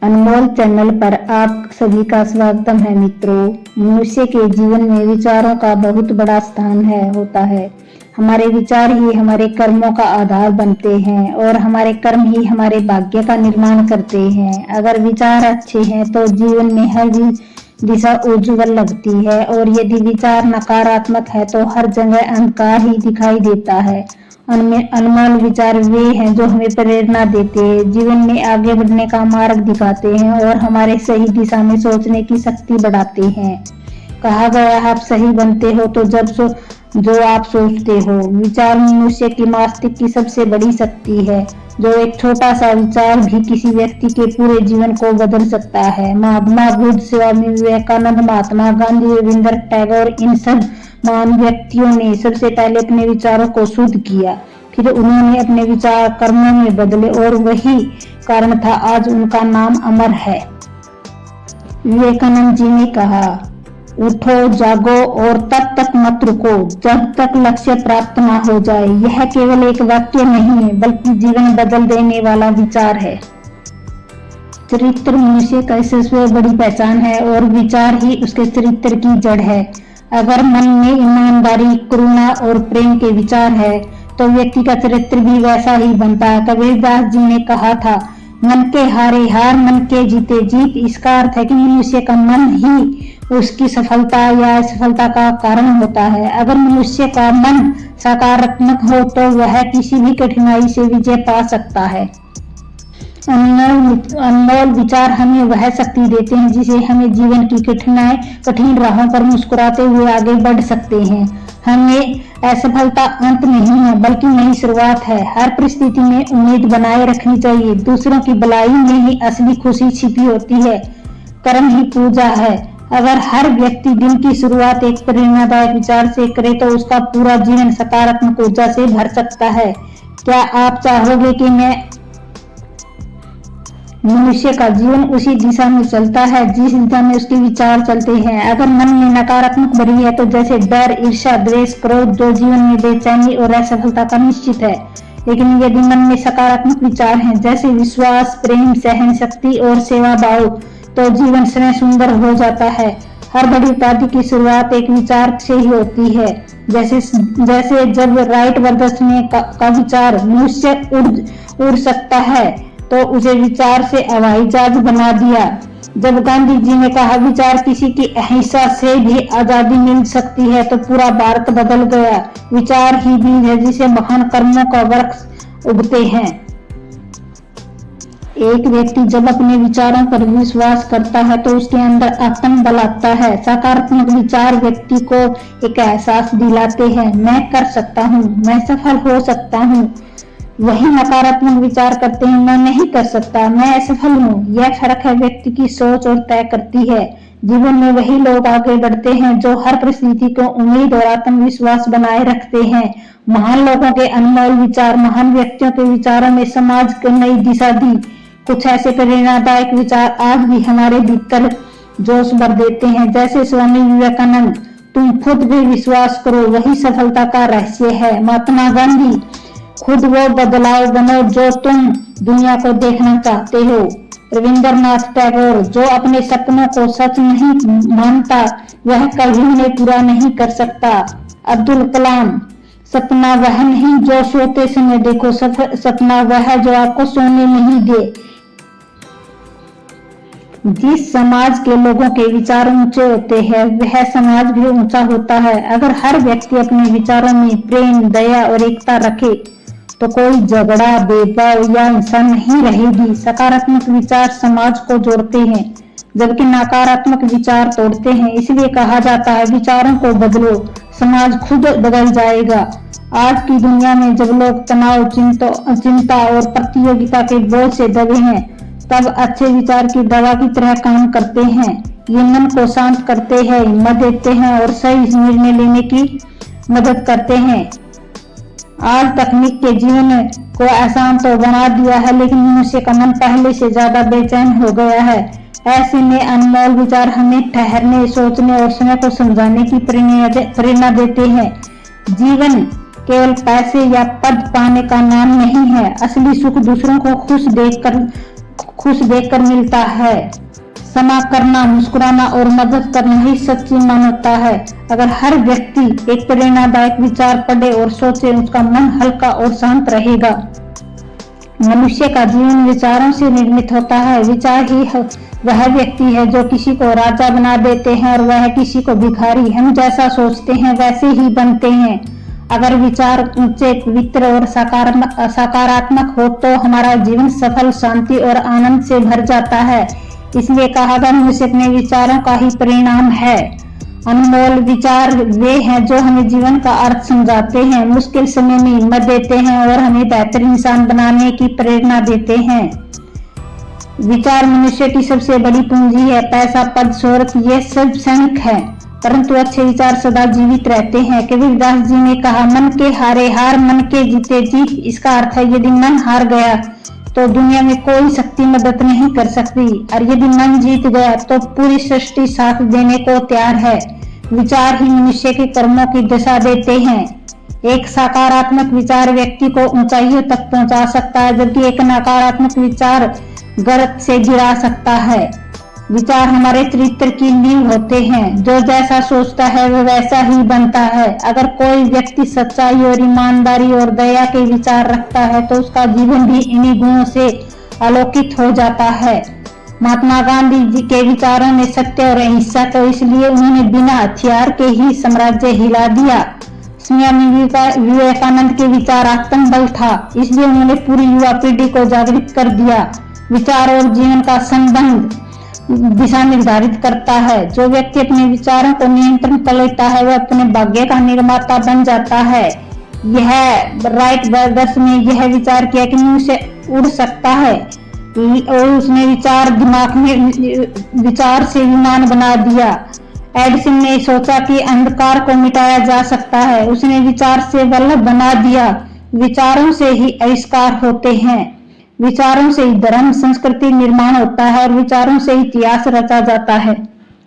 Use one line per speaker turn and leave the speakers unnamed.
अनमोल channel पर आप सभी का स्वागतम है मित्रों। मनुष्य के जीवन में विचारों का बहुत बड़ा स्थान होता है। हमारे विचार ही हमारे कर्मों का आधार बनते हैं और हमारे कर्म ही हमारे भाग्य का निर्माण करते हैं। अगर विचार अच्छे हैं तो जीवन में हर दिशा उज्जवल लगती है और यदि विचार नकारात्मक है तो हर जगह अंधकार ही दिखाई देता है। अनमोल विचार वे हैं जो हमें प्रेरणा देते हैं, जीवन में आगे बढ़ने का मार्ग दिखाते हैं और हमारे सही दिशा में सोचने की शक्ति बढ़ाते हैं। कहा गया है आप सही बनते हो तो जो आप सोचते हो। विचार मनुष्य की मस्तिष्क की सबसे बड़ी शक्ति है। जो एक छोटा सा विचार भी किसी व्यक्ति के पूरे जीवन को बदल सकता है। महात्मा बुद्ध, स्वामी विवेकानंद, महात्मा गांधी, रविंद्र टैगोर, इन सब महान व्यक्तियों ने सबसे पहले अपने विचारों को शुद्ध किया, फिर उन्होंने अपने विचार कर्मों में बदले और वही कारण था आज उनका नाम अमर है। विवेकानंद जी ने कहा, उठो, जागो और तब तक मत रुको जब तक लक्ष्य प्राप्त न हो जाए। यह केवल एक वाक्य नहीं है बल्कि जीवन बदल देने वाला विचार है। चरित्र मनुष्य का सबसे बड़ी पहचान है और विचार ही उसके चरित्र की जड़ है। अगर मन में ईमानदारी, करुणा और प्रेम के विचार है तो व्यक्ति का चरित्र भी वैसा ही बनता है। कबीरदास जी ने कहा था, मन के हारे हार, मन के जीते जीत। इसका अर्थ है कि मनुष्य का मन ही उसकी सफलता या असफलता का कारण होता है। अगर मनुष्य का मन सकारात्मक हो तो वह किसी भी कठिनाई से विजय पा सकता है। अनमोल विचार हमें वह शक्ति देते हैं जिसे हमें जीवन की कठिन राहों पर मुस्कुराते हुए आगे बढ़ सकते हैं। हमें असफलता अंत नहीं है बल्कि नई शुरुआत है। हर परिस्थिति में उम्मीद बनाए रखनी चाहिए। दूसरों की भलाई में ही असली खुशी छिपी होती है। कर्म ही पूजा है। अगर हर व्यक्ति दिन की शुरुआत एक प्रेरणादायक विचार से करे तो उसका पूरा जीवन सकारात्मक ऊर्जा से भर सकता है। क्या आप चाहोगे कि मनुष्य का जीवन उसी दिशा में चलता है जिस दिशा में उसके विचार चलते हैं? अगर मन में नकारात्मक भरी है तो जैसे डर, ईर्ष्या, द्वेष, क्रोध, जो जीवन में बेचैनी और असफलता का निश्चित है। लेकिन यदि मन में सकारात्मक विचार हैं जैसे विश्वास, प्रेम, सहन शक्ति और सेवा भाव तो जीवन स्वयं सुंदर हो जाता है। हर बड़ी उपाधि की शुरुआत एक विचार से ही होती है। जैसे जब राइट ब्रदर्स ने का विचार मनुष्य उड़ सकता है तो उसे विचार से हवाई जहाज बना दिया। जब गांधी जी ने कहा विचार किसी की अहिंसा से भी आजादी मिल सकती है तो पूरा भारत बदल गया। विचार ही बीज है जिसे महान कर्मों का वृक्ष उगते हैं। एक व्यक्ति जब अपने विचारों पर विश्वास करता है तो उसके अंदर आत्मबल आता है। सकारात्मक विचार व्यक्ति को एक एहसास दिलाते हैं, मैं कर सकता हूँ, मैं सफल हो सकता हूँ। वही नकारात्मक विचार करते हैं, मैं नहीं कर सकता, मैं असफल हूँ। यह फर्क है व्यक्ति की सोच और तय करती है। जीवन में वही लोग आगे बढ़ते हैं जो हर परिस्थिति को उम्मीद और आत्मविश्वास बनाए रखते हैं। महान लोगों के अनमोल विचार, महान व्यक्तियों के विचारों में समाज को नई दिशा दी। कुछ ऐसे प्रेरणादायक विचार आज भी हमारे भीतर जोश भर देते हैं। जैसे स्वामी विवेकानंद, तुम खुद भी विश्वास करो, वही सफलता का रहस्य है। महात्मा गांधी, खुद वो बदलाव बनो जो तुम दुनिया को देखना चाहते हो। रविंद्रनाथ टैगोर, जो अपने सपनों को सच नहीं मानता वह कभी उन्हें पूरा नहीं कर सकता। अब्दुल कलाम, सपना वह नहीं जो सोते समय देखो, सपना वह जो आपको सोने नहीं दे। जिस समाज के लोगों के विचार ऊंचे होते हैं वह समाज भी ऊंचा होता है। अगर हर व्यक्ति अपने विचारों में प्रेम, दया और एकता रखे तो कोई झगड़ा, भेदभाव या हिंसा नहीं रहेगी। सकारात्मक विचार समाज को जोड़ते हैं जबकि नकारात्मक विचार तोड़ते हैं। इसलिए कहा जाता है विचारों को बदलो, समाज खुद बदल जाएगा। आज की दुनिया में जब लोग तनाव, चिंता और प्रतियोगिता के बोझ से दबे हैं तब अच्छे विचार की दवा की तरह काम करते हैं। ये मन को शांत करते हैं, हिम्मत देते हैं और सही निर्णय लेने की मदद करते हैं। आज तकनीक के जीवन को आसान तो बना दिया है लेकिन मनुष्य का मन पहले से ज्यादा बेचैन हो गया है। ऐसे में अनमोल विचार हमें ठहरने, सोचने और समय को समझाने की प्रेरणा देते हैं। जीवन केवल पैसे या पद पाने का नाम नहीं है। असली सुख दूसरों को खुश देखकर मिलता है। क्षमा करना, मुस्कुराना और मदद करना ही सच्ची मानवता है। अगर हर व्यक्ति एक प्रेरणादायक विचार पढ़े और सोचे, उसका मन हल्का और शांत रहेगा। मनुष्य का जीवन विचारों से निर्मित होता है। विचार ही वह व्यक्ति है जो किसी को राजा बना देते हैं और वह किसी को भिखारी। हम जैसा सोचते हैं वैसे ही बनते हैं। अगर विचार ऊंचे, पवित्र और सकारात्मक हो तो हमारा जीवन सफल, शांति और आनंद से भर जाता है। इसलिए कहा गया, मनुष्य अपने विचारों का ही परिणाम है। अनमोल विचार वे हैं जो हमें जीवन का अर्थ समझाते हैं, मुश्किल समय में हिम्मत देते हैं और हमें बेहतर इंसान बनाने की प्रेरणा देते हैं। विचार मनुष्य की सबसे बड़ी पूंजी है। पैसा, पद, शोहरत ये सब क्षणिक है, परंतु अच्छे विचार सदा जीवित रहते हैं। कबीरदास जी ने कहा, मन के हारे हार, मन के जीते जीत। इसका अर्थ है, यदि मन हार गया तो दुनिया में कोई शक्ति मदद नहीं कर सकती, और यदि मन जीत गया तो पूरी सृष्टि साथ देने को तैयार है। विचार ही मनुष्य के कर्मों की दिशा देते हैं। एक सकारात्मक विचार व्यक्ति को ऊंचाइयों तक पहुंचा सकता है, जबकि एक नकारात्मक विचार गर्त से गिरा सकता है। विचार हमारे चरित्र की नींव होते हैं। जो जैसा सोचता है वह वैसा ही बनता है। अगर कोई व्यक्ति सच्चाई और ईमानदारी और दया के विचार रखता है तो उसका जीवन भी इन्हीं गुणों से आलोकित हो जाता है। महात्मा गांधी जी के विचारों ने सत्य और अहिंसा को, इसलिए उन्होंने बिना हथियार के ही साम्राज्य हिला दिया। स्वामी विवेकानंद के विचार आत्मबल था, इसलिए उन्होंने पूरी युवा पीढ़ी को जागृत कर दिया। विचार और जीवन का संबंध दिशा निर्धारित करता है। जो व्यक्ति अपने विचारों को नियंत्रण कर लेता है वह अपने भाग्य का निर्माता बन जाता है। यह राइट ब्रदर्स ने यह विचार किया कि मनुष्य उड़ सकता है और उसने दिमाग में विचार से विमान बना दिया। एडिसन ने सोचा कि अंधकार को मिटाया जा सकता है, उसने विचार से बल्ब बना दिया। विचारों से ही आविष्कार होते हैं, विचारों से ही धर्म संस्कृति निर्माण होता है और विचारों से इतिहास रचा जाता है।